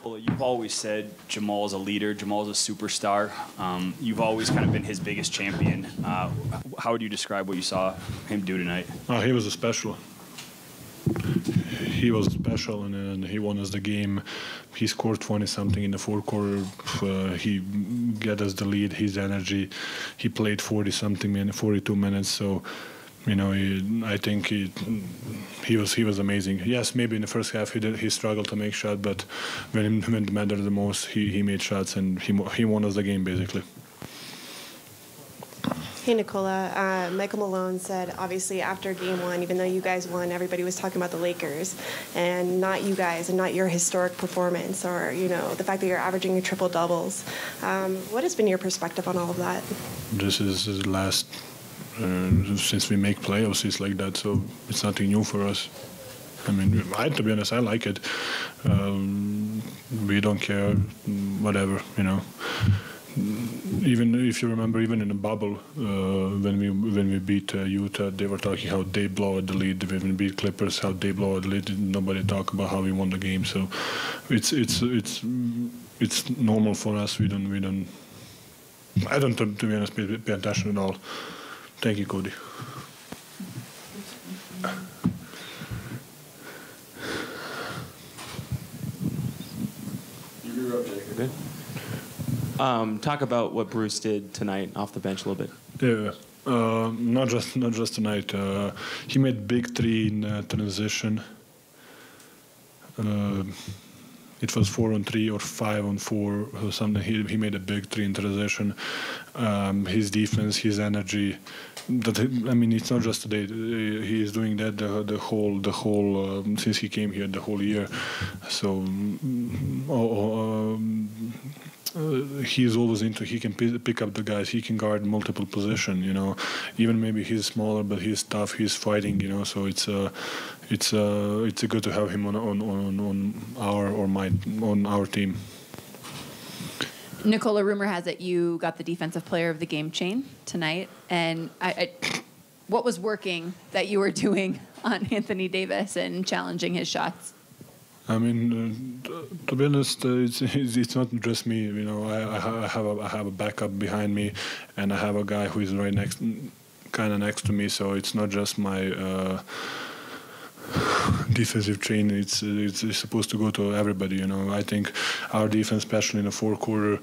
Nikola, you've always said Jamal is a leader, Jamal is a superstar. You've always kind of been his biggest champion. How would you describe what you saw him do tonight? He was special. He was special, and he won us the game. He scored 20-something in the fourth quarter. He got us the lead, his energy. He played 40-something minutes, 42 minutes, so I think he was amazing. Yes, maybe in the first half he struggled to make shots, but when it mattered the most, he made shots, and he won us the game basically. Hey, Nikola. Michael Malone said, obviously, after Game 1, even though you guys won, everybody was talking about the Lakers and not you guys and not your historic performance or, the fact that you're averaging your triple-doubles. What has been your perspective on all of that? This is the last, since we make playoffs, it's like that, so it's nothing new for us. I mean, to be honest, I like it. We don't care, whatever, Even if you remember, even in the bubble, when we beat Utah, they were talking how they blow out the lead. When we beat Clippers, how they blow out the lead. Nobody talk about how we won the game. So it's normal for us. We don't. I don't, to be honest, pay attention at all. Thank you, Cody. You're up, Jacob. Good. Talk about what Bruce did tonight off the bench a little bit. Yeah, not just tonight. He made big three in transition. It was 4-on-3 or 5-on-4 or something. He made a big three in transition. His defense, his energy. It's not just today. He is doing that the whole since he came here the whole year. So. He's always he can pick up the guys. He can guard multiple positions. Even maybe he's smaller, but he's tough. He's fighting. So it's good to have him on our team. Nikola, rumor has it you got the Defensive Player of the Game chain tonight, and what was working that you were doing on Anthony Davis and challenging his shots? I mean, to be honest, it's not just me. I have a backup behind me, and I have a guy who is right next to me. So it's not just my defensive chain. It's supposed to go to everybody. I think our defense, especially in the fourth quarter.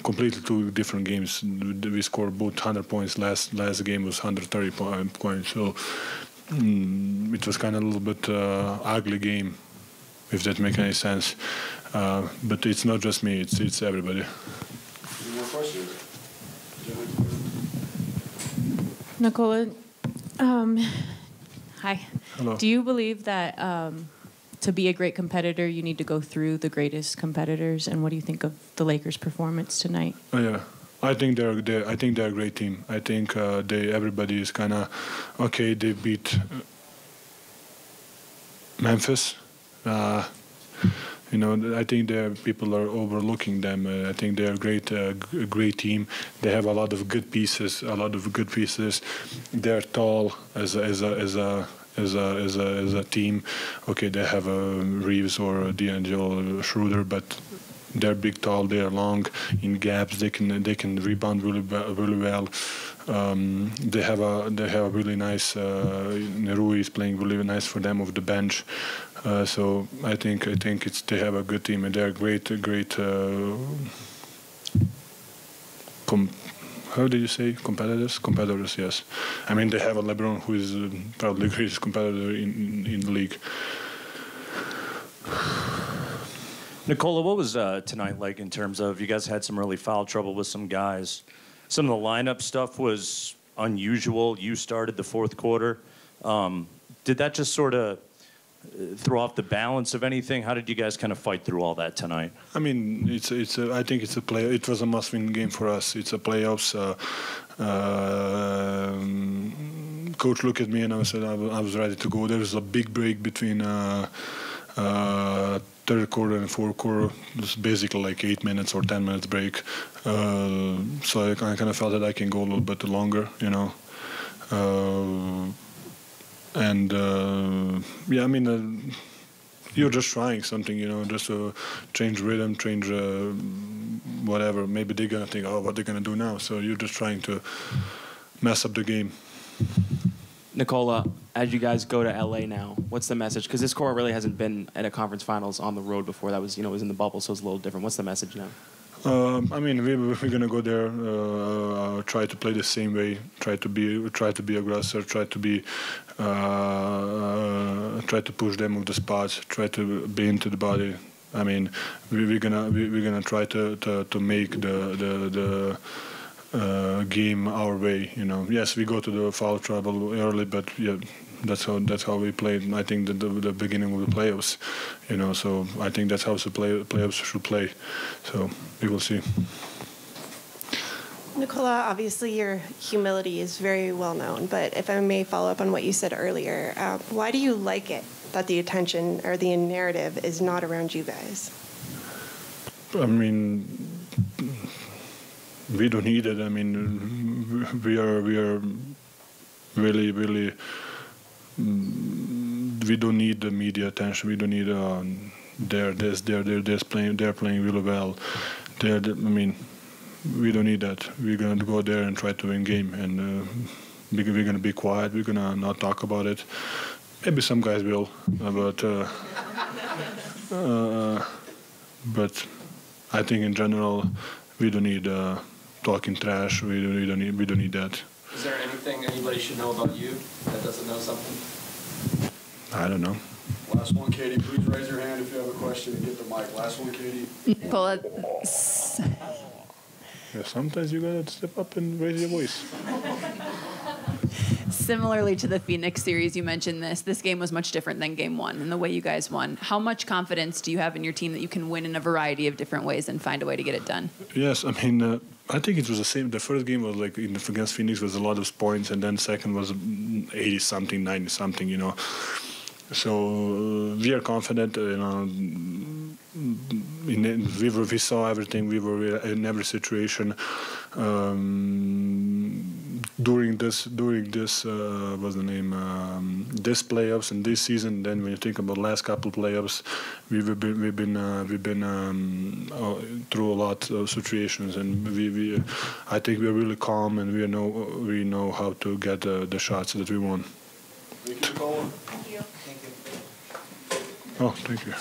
Completely two different games. We scored both 100 points. Last game was 130 points. So. It was kind of a little bit ugly game, if that makes any sense. But it's not just me; it's everybody. Any more questions? Nikola, hi. Hello. Do you believe that to be a great competitor, you need to go through the greatest competitors? And what do you think of the Lakers' performance tonight? Oh, yeah. I think they're a great team. I think everybody is kind of okay. They beat Memphis. I think people are overlooking them. I think they're a great team. They have a lot of good pieces. They're tall as a team. Okay, they have Reeves or D'Angelo Schroeder, but. They're big, tall. They're long in gaps. They can rebound really well. They have a really nice. Nerui is playing really nice for them off the bench. So I think they have a good team, and they're great. How do you say competitors? Competitors, yes. I mean, they have a LeBron who is probably the greatest competitor in the league. Nikola, what was tonight like in terms of you guys had some really foul trouble with some guys? Some of the lineup stuff was unusual. You started the fourth quarter. Did that just sort of throw off the balance of anything? How did you guys kind of fight through all that tonight? I mean, I think it's a play. It was a must-win game for us. It's a playoffs. Coach looked at me and I said I was ready to go. There was a big break between. Third quarter and fourth quarter, it's basically like 8 minutes or 10 minutes break. So I kind of felt that I can go a little bit longer, you're just trying something, just to change rhythm, change whatever. Maybe they're gonna think, oh, what they're gonna do now. So you're just trying to mess up the game. Nikola, as you guys go to LA now, what's the message? Because this core really hasn't been at a conference finals on the road before. That was, it was in the bubble, so it's a little different. What's the message now? I mean, we're gonna go there, try to play the same way, try to be aggressor, try to push them off the spots, try to be into the body. I mean, we're gonna try to make the game our way. Yes, we go to the foul trouble early, but yeah. That's how we played. I think the beginning of the playoffs, So I think that's how the playoffs should play. So we will see. Nikola, obviously your humility is very well known, but if I may follow up on what you said earlier, why do you like it that the attention or the narrative is not around you guys? I mean, we don't need it. I mean, we are really, really. We don't need the media attention. We don't need they're playing really well. I mean, we don't need that. We're gonna go there and try to win game, and we're gonna be quiet. We're gonna not talk about it. Maybe some guys will, but I think in general we don't need talking trash. We don't need that. Is there anything anybody should know about you that doesn't know something? I don't know. Last one, Katie. Please raise your hand if you have a question and get the mic. Last one, Katie. Nikola, Yeah, sometimes you gotta step up and raise your voice. similarly to the Phoenix series, you mentioned this game was much different than game one and the way you guys won. How much confidence do you have in your team that you can win in a variety of different ways and find a way to get it done? Yes, I mean, I think it was the same. The first game was like against Phoenix was a lot of points, and then second was 80-something, 90-something, So we are confident, we saw everything. We were in every situation. During this what's the name? This playoffs and this season. Then when you think about last couple playoffs, we've been through a lot of situations, and I think we're really calm, and we know how to get the shots that we want. Thank you, Nikola. Oh, thank you.